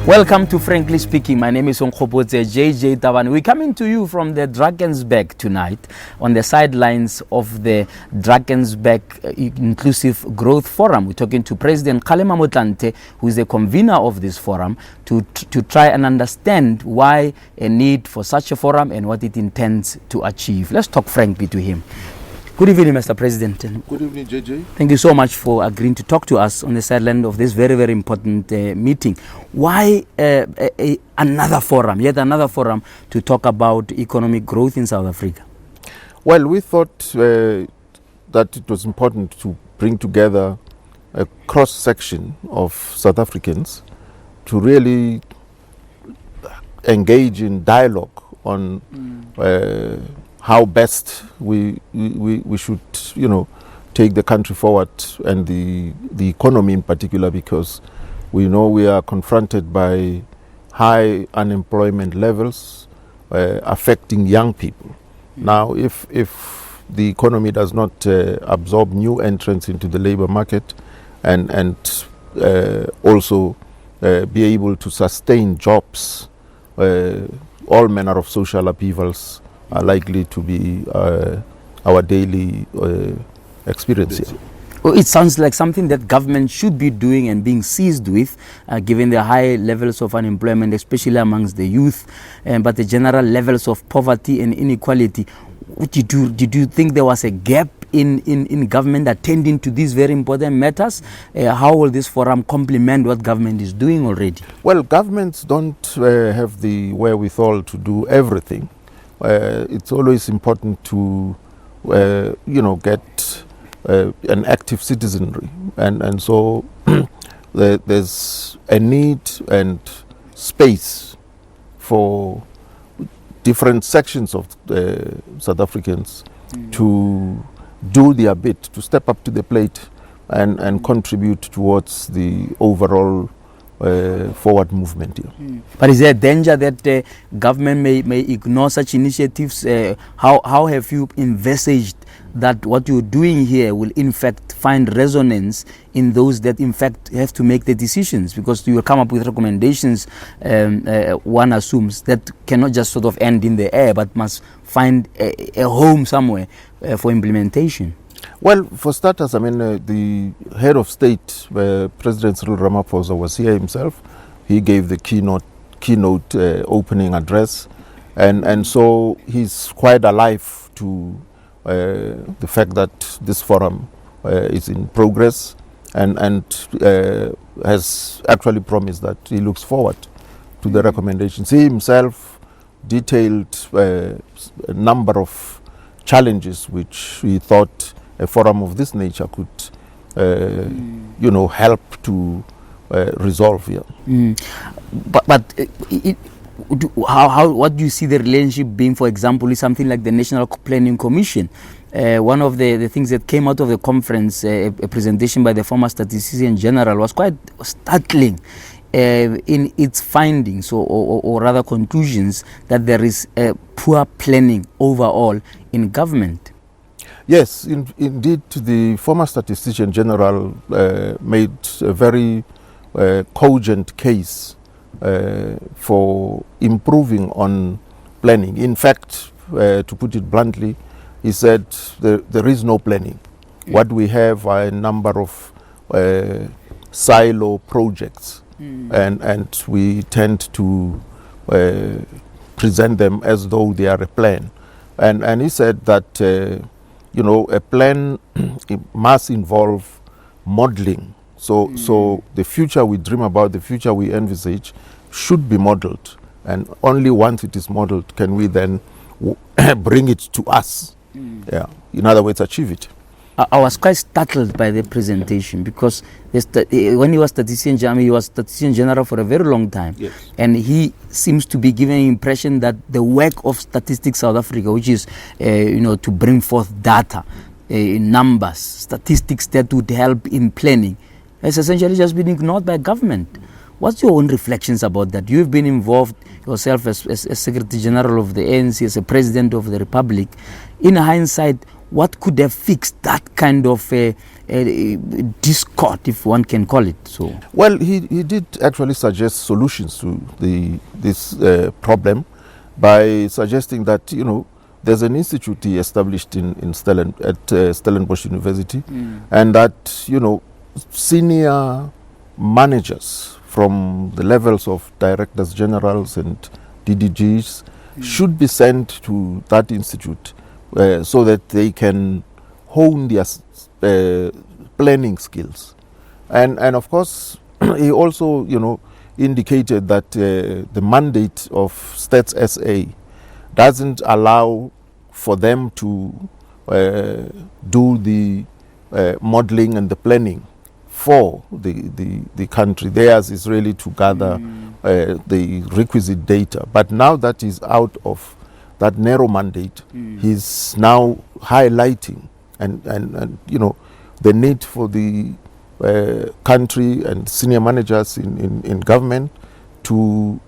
Welcome to Frankly Speaking. My name is Onkgopotse JJ Tabane. We're coming to you from the Drakensberg tonight on the sidelines of the Drakensberg Inclusive Growth Forum. We're talking to President Kgalema Motlanthe, who is the convener of this forum, to try and understand why a need for such a forum and what it intends to achieve. Let's talk frankly to him. Good evening, Mr. President. Good evening, JJ. Thank you so much for agreeing to talk to us on the sideline of this very, very important meeting. Why another forum, yet another forum to talk about economic growth in South Africa? Well, we thought that it was important to bring together a cross-section of South Africans to really engage in dialogue on how best we should, take the country forward and the economy in particular, because we know we are confronted by high unemployment levels affecting young people. Now, if the economy does not absorb new entrants into the labor market and also be able to sustain jobs, all manner of social upheavals are likely to be our daily experience here. Well, it sounds like something that government should be doing and being seized with, given the high levels of unemployment, especially amongst the youth, but the general levels of poverty and inequality. Did you think there was a gap in government attending to these very important matters? How will this forum complement what government is doing already? Well, governments don't have the wherewithal to do everything. It's always important to, get an active citizenry. And so there's a need and space for different sections of South Africans to do their bit, to step up to the plate and contribute towards the overall forward movement here. But is there a danger that government may ignore such initiatives? How have you envisaged that what you're doing here will in fact find resonance in those that in fact have to make the decisions? Because you will come up with recommendations, one assumes, that cannot just sort of end in the air but must find a home somewhere for implementation. Well, for starters, the head of state, President Cyril Ramaphosa, was here himself. He gave the keynote opening address, and so he's quite alive to the fact that this forum is in progress, and has actually promised that he looks forward to the recommendations. He himself detailed a number of challenges which he thought a forum of this nature could, help to resolve here. What do you see the relationship being, for example, with something like the National Planning Commission? One of the things that came out of the conference, a presentation by the former Statistician General, was quite startling in its findings, or rather conclusions, that there is poor planning overall in government. Yes, indeed, the former Statistician General made a very cogent case for improving on planning. In fact, to put it bluntly, he said there is no planning. What we have are a number of silo projects, and we tend to present them as though they are a plan. And he said that a plan must involve modeling. So the future we dream about, the future we envisage, should be modeled. And only once it is modeled can we then bring it to us. Yeah. In other words, achieve it. I was quite startled by the presentation, because when he was Statistician General, he was Statistician General for a very long time. Yes. And he seems to be giving an impression that the work of Statistics South Africa, which is to bring forth data, numbers, statistics that would help in planning, has essentially just been ignored by government. What's your own reflections about that? You've been involved yourself as Secretary General of the ANC, as a President of the Republic. In hindsight, what could have fixed that kind of discord, if one can call it so. Well, he did actually suggest solutions to this problem by suggesting that, you know, there's an institute he established at Stellenbosch University, and that, you know, senior managers from the levels of directors generals and DDGs should be sent to that institute so that they can hone their planning skills. And of course, he also, you know, indicated that the mandate of Stats SA doesn't allow for them to do the modeling and the planning for the country. Theirs is really to gather the requisite data. But now that is out of that narrow mandate, he's now highlighting and you know, the need for the country and senior managers in government to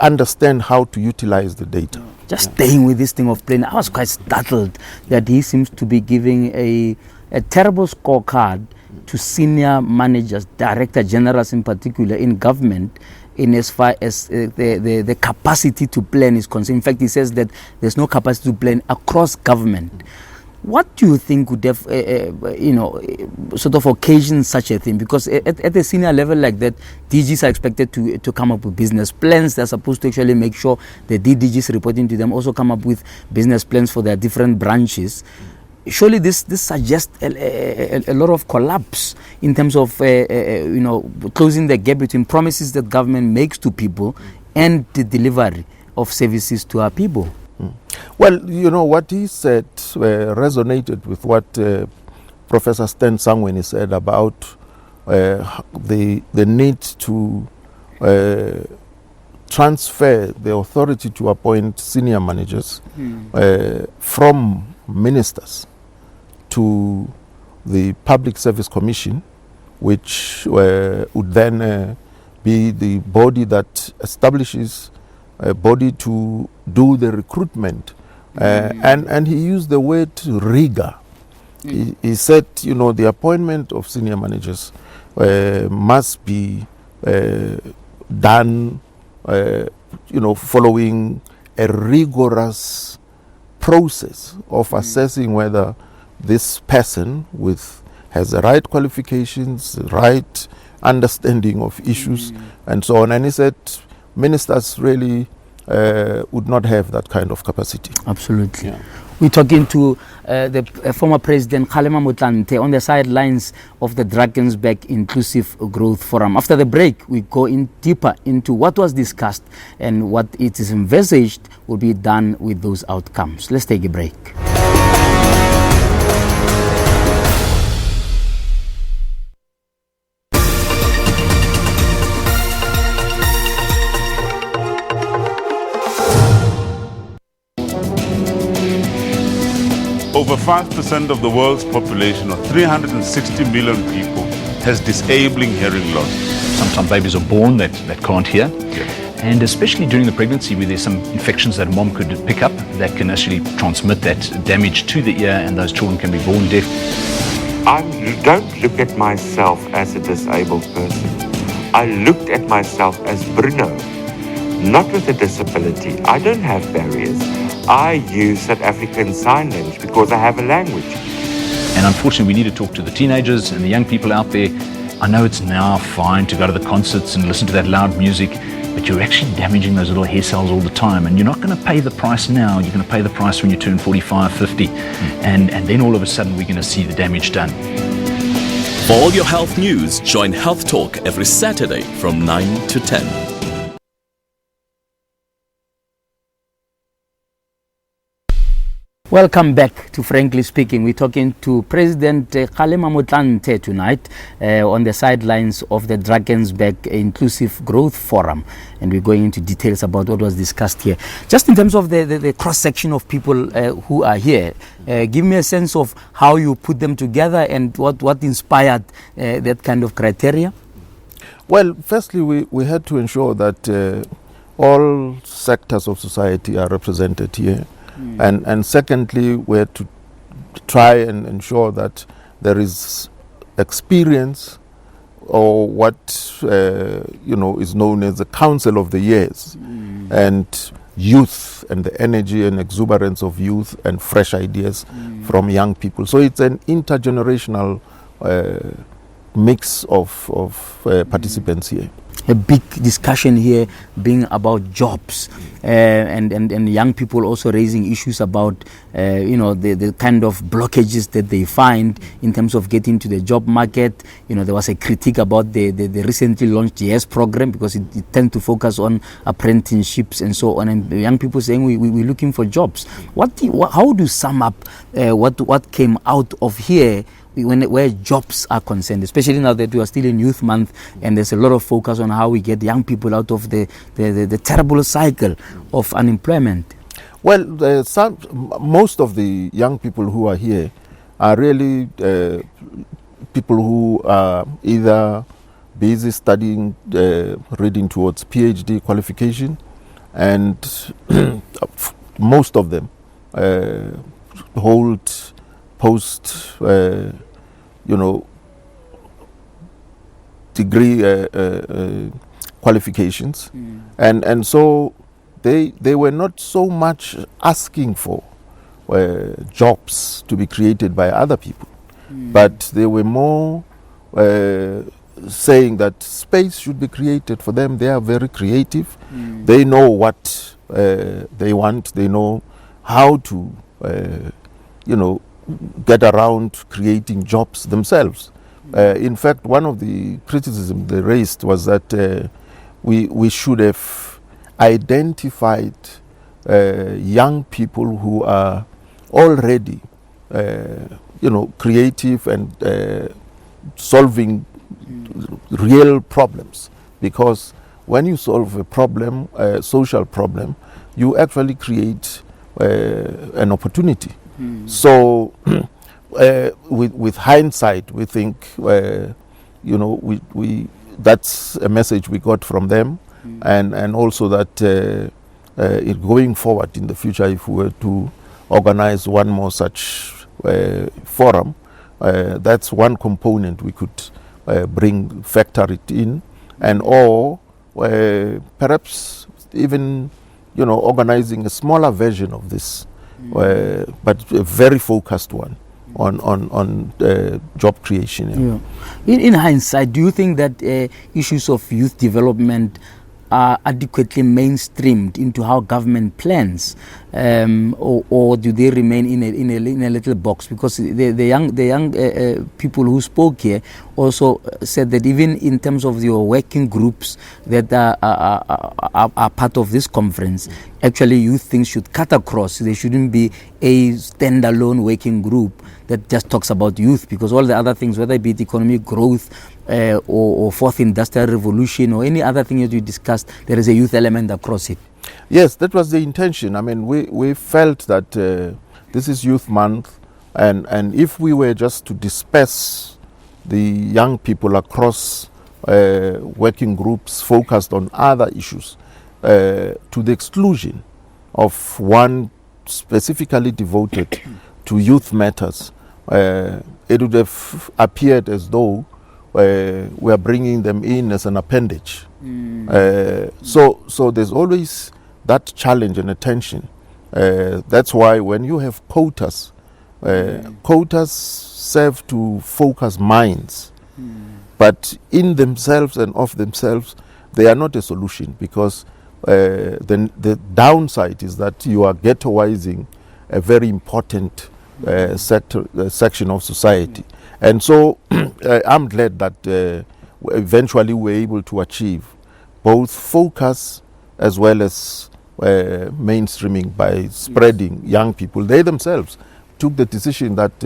understand how to utilize the data. Just staying with this thing of planning, I was quite startled that he seems to be giving a terrible scorecard to senior managers, director generals in particular, in government, in as far as the capacity to plan is concerned. In fact, he says that there's no capacity to plan across government. What do you think would have, you know, sort of occasion such a thing? Because at a senior level like that, DGs are expected to come up with business plans. They're supposed to actually make sure the DDGs reporting to them also come up with business plans for their different branches. Surely this suggests a lot of collapse in terms of, you know, closing the gap between promises that government makes to people and the delivery of services to our people. Well, you know, what he said resonated with what Professor Sten Sangweni said about the need to transfer the authority to appoint senior managers from ministers to the Public Service Commission, which would then be the body that establishes a body to do the recruitment. And he used the word rigor. He said, you know, the appointment of senior managers must be done, you know, following a rigorous process of assessing whether this person has the right qualifications, the right understanding of issues, and so on. And he said ministers really would not have that kind of capacity. Absolutely. Yeah. We're talking to the former President Kgalema Motlanthe on the sidelines of the Drakensberg Inclusive Growth Forum. After the break, we go in deeper into what was discussed and what it is envisaged will be done with those outcomes. Let's take a break. Over 5% of the world's population, or 360 million people, has disabling hearing loss. Sometimes babies are born that can't hear. And especially during the pregnancy, where there's some infections that mom could pick up that can actually transmit that damage to the ear, and those children can be born deaf. I don't look at myself as a disabled person. I looked at myself as Bruno, not with a disability. I don't have barriers. I use South African Sign Language because I have a language. And unfortunately, we need to talk to the teenagers and the young people out there. I know it's now fine to go to the concerts and listen to that loud music, but you're actually damaging those little hair cells all the time. And you're not going to pay the price now. You're going to pay the price when you turn 45, 50. And then all of a sudden, we're going to see the damage done. For all your health news, join Health Talk every Saturday from 9 to 10. Welcome back to Frankly Speaking. We're talking to President Kgalema Motlanthe tonight on the sidelines of the Drakensberg Inclusive Growth Forum, and we're going into details about what was discussed here. Just in terms of the cross-section of people who are here, give me a sense of how you put them together and what inspired that kind of criteria. Well, firstly, we had to ensure that all sectors of society are represented here. And secondly, we had to try and ensure that there is experience, or what is known as the council of the years, and youth and the energy and exuberance of youth and fresh ideas from young people. So it's an intergenerational mix of participants here. A big discussion here being about jobs, and young people also raising issues about the kind of blockages that they find in terms of getting to the job market. There was a critique about the recently launched YES program, because it tends to focus on apprenticeships and so on, and young people saying we're looking for jobs. How do you sum up what came out of here where jobs are concerned, especially now that we are still in Youth Month and there's a lot of focus on how we get young people out of the terrible cycle of unemployment? Well, most of the young people who are here are really people who are either busy studying, reading towards PhD qualification, and most of them hold post degree qualifications, and so they were not so much asking for jobs to be created by other people, but they were more saying that space should be created for them. They are very creative. They know what they want. They know how to get around creating jobs themselves. In fact, one of the criticisms they raised was that we should have identified young people who are already creative and solving real problems, because when you solve a problem, a social problem, you actually create an opportunity. So with hindsight, we think we that's a message we got from them, and also that going forward in the future, if we were to organize one more such forum, that's one component we could factor it in, and or perhaps even organizing a smaller version of this, but a very focused one on job creation. In hindsight, do you think that issues of youth development are adequately mainstreamed into how government plans, or do they remain in a little box? Because the young people who spoke here also said that even in terms of your working groups that are part of this conference, actually youth things should cut across. There shouldn't be a standalone working group that just talks about youth, because all the other things, whether it be economic growth or fourth industrial revolution or any other thing that you discussed, there is a youth element across it. Yes, that was the intention. I mean, we felt that this is Youth Month, and if we were just to disperse the young people across working groups focused on other issues to the exclusion of one specifically devoted to youth matters, it would have appeared as though we are bringing them in as an appendage. So there's always that challenge and attention. That's why when you have quotas, quotas serve to focus minds, but in themselves and of themselves, they are not a solution, because the downside is that you are ghettoizing a very important section of society. And so I'm glad that eventually we're able to achieve both focus as well as mainstreaming by spreading young people. They themselves took the decision that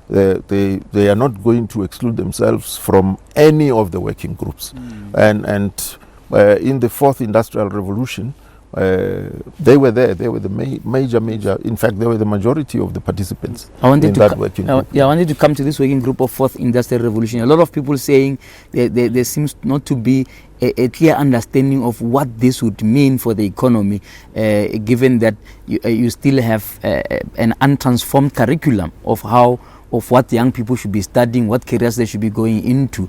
they are not going to exclude themselves from any of the working groups. And in the fourth industrial revolution, they were there. They were the major. In fact, they were the majority of the participants in that working group. I wanted to come to this working group of fourth industrial revolution. A lot of people saying there seems not to be a clear understanding of what this would mean for the economy, given that you still have an untransformed curriculum of how of what young people should be studying, what careers they should be going into.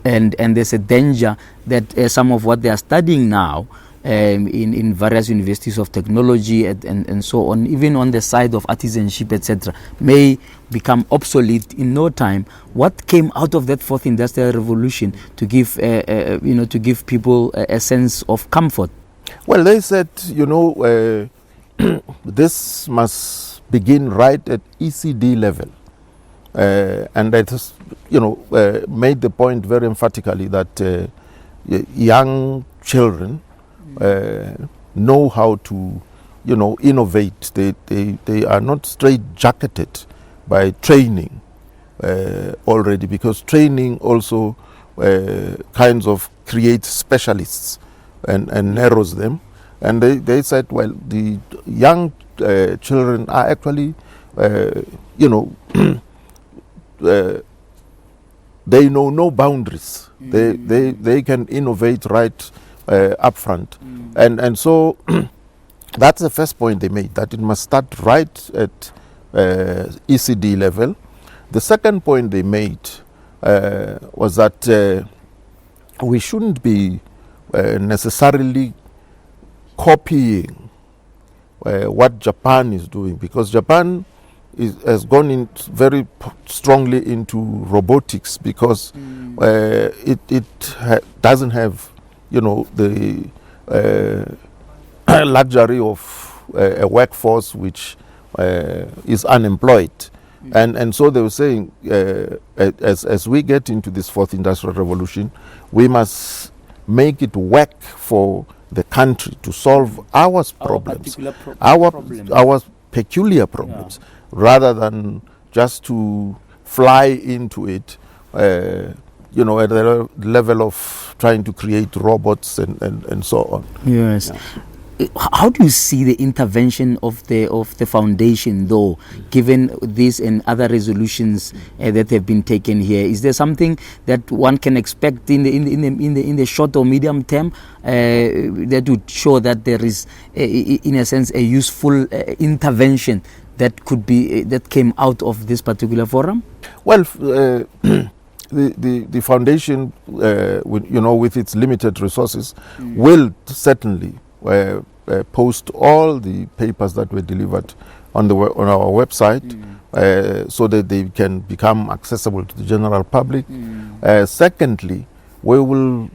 And there's a danger that some of what they are studying now in various universities of technology and so on, even on the side of artisanship, etc., may become obsolete in no time. What came out of that fourth industrial revolution to give to give people a sense of comfort? Well, they said, this must begin right at ECD level. And that is, made the point very emphatically that young children know how to, innovate. They are not straight-jacketed by training already, because training also kinds of creates specialists and narrows them. And they said, well, the young children are actually, they know no boundaries. They can innovate right up front. And so that's the first point they made, that it must start right at ECD level. The second point they made was that we shouldn't be necessarily copying what Japan is doing, because Japan has gone in very strongly into robotics, because it doesn't have, the luxury of a workforce which is unemployed. And so they were saying, as we get into this fourth industrial revolution, we must make it work for the country to solve our problems, our peculiar problems, rather than just to fly into it, at the level of trying to create robots and so on. Yes. Yeah. How do you see the intervention of the foundation, though, given this and other resolutions that have been taken here? Is there something that one can expect in the short or medium term that would show that there is, in a sense, a useful intervention that could be that came out of this particular forum? Well, the foundation, with its limited resources, will certainly post all the papers that were delivered on our website, so that they can become accessible to the general public. Secondly, we will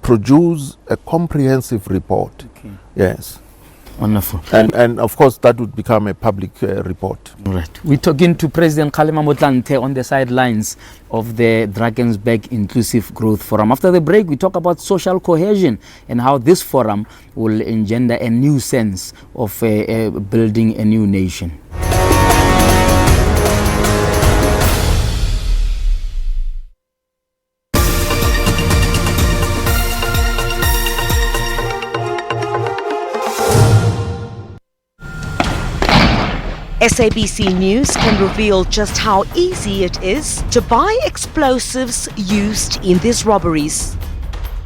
produce a comprehensive report. Okay. Yes. Wonderful. And of course that would become a public report. Right. We're talking to President Kgalema Motlanthe on the sidelines of the Drakensberg Inclusive Growth Forum. After the break, we talk about social cohesion and how this forum will engender a new sense of building a new nation. SABC News can reveal just how easy it is to buy explosives used in these robberies.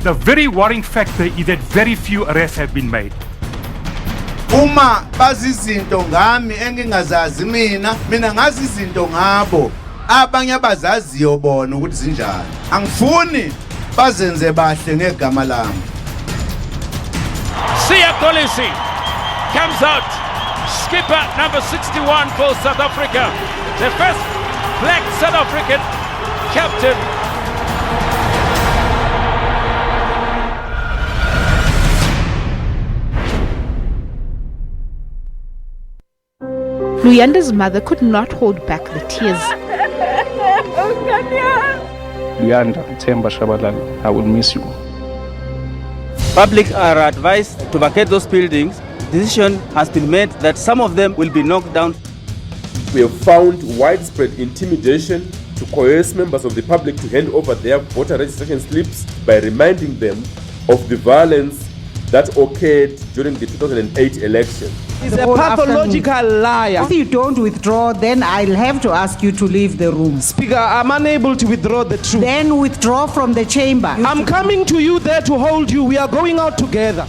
The very worrying factor is that very few arrests have been made. Uma bazizinto ngami engingazazi mina ngazi izinto ngabo abanye abazaziyo bona ukuthi zinjani. Angifuni bazenze bahle ngegama lami. Siya Kolisi comes out. Skipper number 61 for South Africa, the first black South African captain. Luyanda's mother could not hold back the tears. Luyanda, Themba Shabalala, I will miss you. Public are advised to vacate those buildings. Decision has been made that some of them will be knocked down. We have found widespread intimidation to coerce members of the public to hand over their voter registration slips by reminding them of the violence that occurred during the 2008 election. He's a pathological liar. If you don't withdraw, then I'll have to ask you to leave the room. Speaker, I'm unable to withdraw the truth. Then withdraw from the chamber. I'm coming to you there to hold you. We are going out together.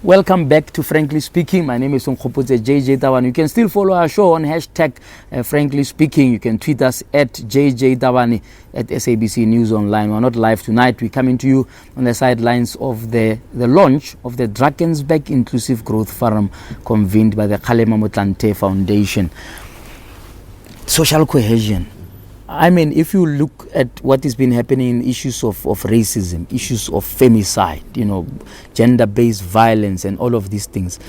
Welcome back to Frankly Speaking. My name is Nkgopotse JJ Tabane. You can still follow our show on hashtag Frankly Speaking. You can tweet us at JJ Tabane at SABC News Online. We're not live tonight. We're coming to you on the sidelines of the launch of the Drakensberg Inclusive Growth Forum convened by the Kgalema Motlanthe Foundation. Social cohesion. I mean, if you look at what has been happening in issues of racism, issues of femicide, gender-based violence and all of these things,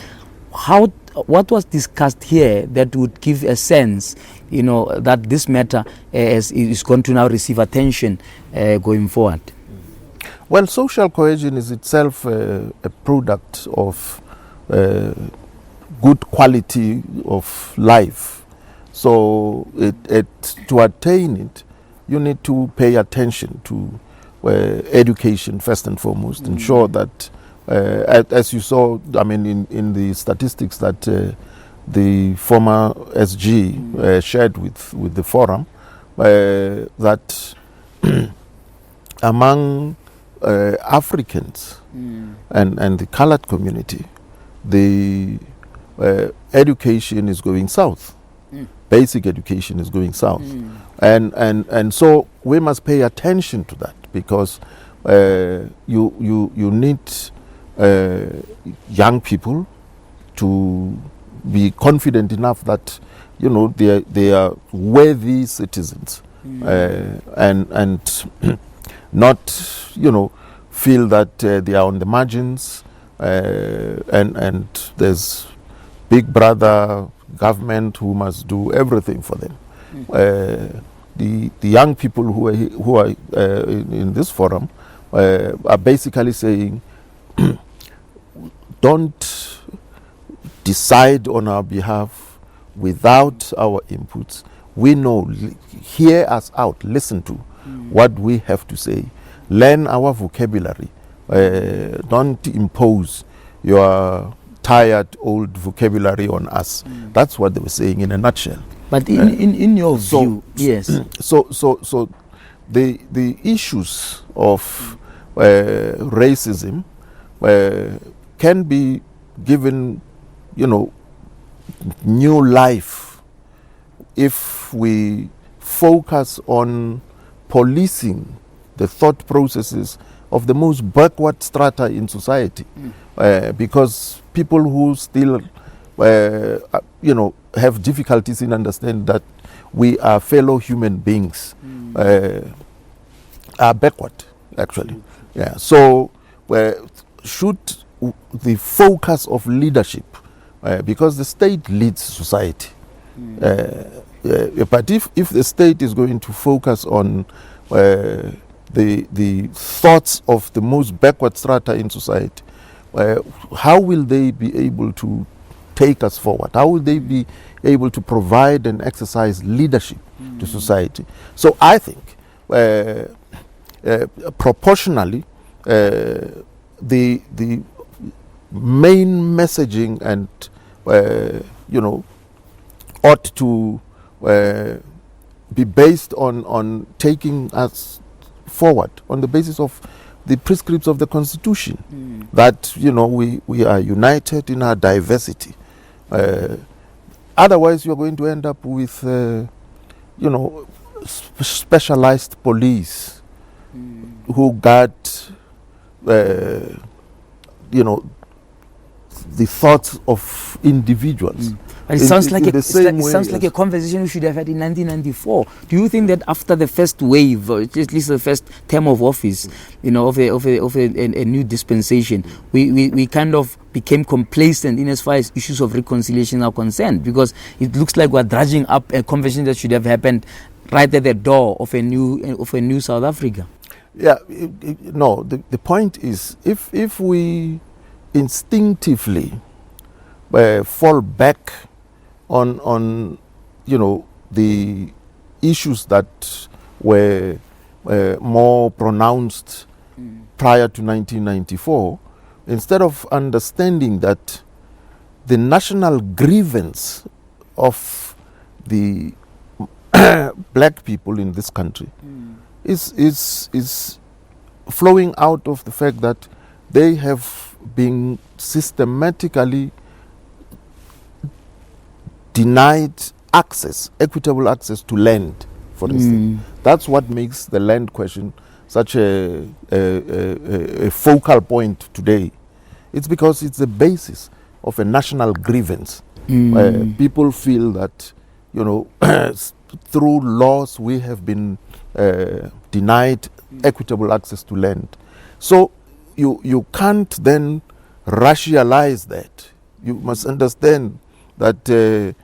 what was discussed here that would give a sense, that this matter is going to now receive attention going forward? Well, social cohesion is itself a product of good quality of life. So to attain it, you need to pay attention to education first and foremost. Ensure that, as you saw, I mean, in the statistics that the former SG shared with the forum, that among Africans and the colored community, the education is going south. Basic education is going south, and so we must pay attention to that, because you need young people to be confident enough that they are worthy citizens, and not feel that they are on the margins, and there's big brother government who must do everything for them. The young people who are in this forum are basically saying, don't decide on our behalf without our inputs. We know, hear us out, listen to what we have to say, learn our vocabulary, don't impose your tired old vocabulary on us. That's what they were saying in a nutshell. But in your view, yes. So the issues of racism can be given, new life if we focus on policing the thought processes of the most backward strata in society, because people who still, have difficulties in understanding that we are fellow human beings, are backward, actually. Yeah. So, should the focus of leadership, because the state leads society, but if the state is going to focus on the thoughts of the most backward strata in society, how will they be able to take us forward? How will they be able to provide and exercise leadership to society? So I think proportionally the main messaging and ought to be based on taking us forward on the basis of the prescripts of the Constitution, that we are united in our diversity. Otherwise, you are going to end up with specialized police who guard the thoughts of individuals. But it sounds like a conversation we should have had in 1994. Do you think that after the first wave, or at least the first term of office, of a new dispensation, we kind of became complacent in as far as issues of reconciliation are concerned? Because it looks like we're drudging up a conversation that should have happened right at the door of a new South Africa. Yeah, no. The point is, if we instinctively fall back on the issues that were more pronounced prior to 1994, instead of understanding that the national grievance of the black people in this country is flowing out of the fact that they have being systematically denied access, equitable access to land, for instance. That's what makes the land question such a focal point today. It's because it's the basis of a national grievance. People feel that, you know, through laws we have been denied equitable access to land. So you can't then rationalize that. You must understand that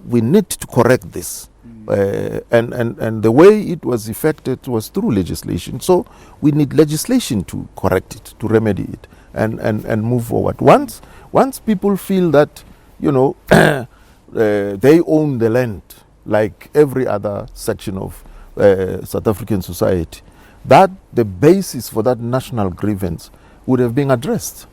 we need to correct this. And the way it was effected was through legislation. So we need legislation to correct it, to remedy it, and move forward. Once people feel that, you know, they own the land like every other section of South African society, that the basis for that national grievance would have been addressed.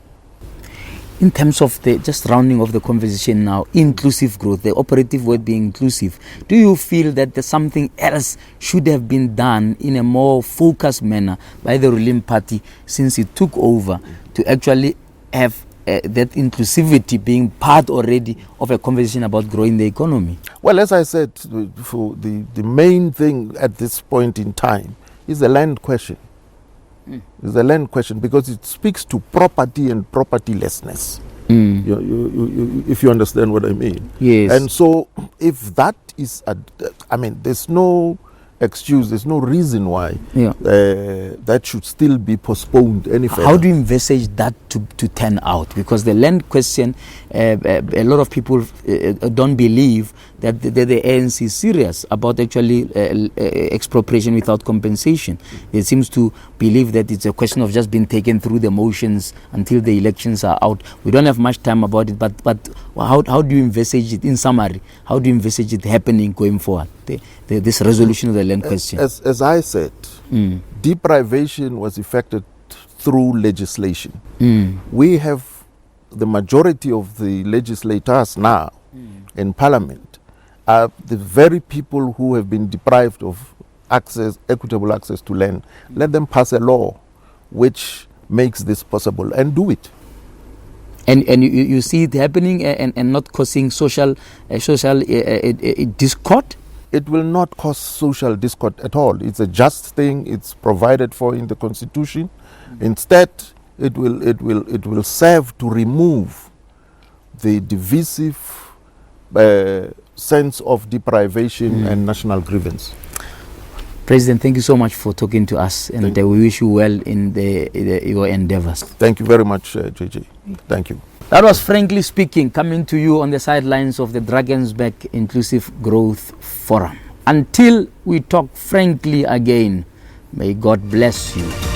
In terms of the, just rounding off the conversation now, inclusive growth, the operative word being inclusive, do you feel that there's something else should have been done in a more focused manner by the ruling party since it took over to actually have that inclusivity being part already of a conversation about growing the economy? Well, as I said, for the main thing at this point in time is the land question. It's the land question because it speaks to property and propertylessness. If you understand what I mean. Yes. And so if that is, I mean, there's no excuse, there's no reason why that should still be postponed any further. How do you envisage that to turn out? Because the land question, a lot of people don't believe that the ANC is serious about actually expropriation without compensation. It seems to believe that it's a question of just being taken through the motions until the elections are out. We don't have much time about it, but how do you envisage it, in summary, how do you envisage it happening going forward, this resolution of the land question? As I said, deprivation was effected through legislation. We have the majority of the legislators now in parliament are the very people who have been deprived of access, equitable access to land. Let them pass a law which makes this possible and do it. And you see it happening and not causing social discord? It will not cause social discord at all. It's a just thing. It's provided for in the Constitution. Instead, it will serve to remove the divisive sense of deprivation and national grievance. President, thank you so much for talking to us, and we wish you well in your endeavors. Thank you very much, JJ. Thank you. That was Frankly Speaking, coming to you on the sidelines of the Drakensberg Inclusive Growth Forum. Until we talk frankly again, may God bless you.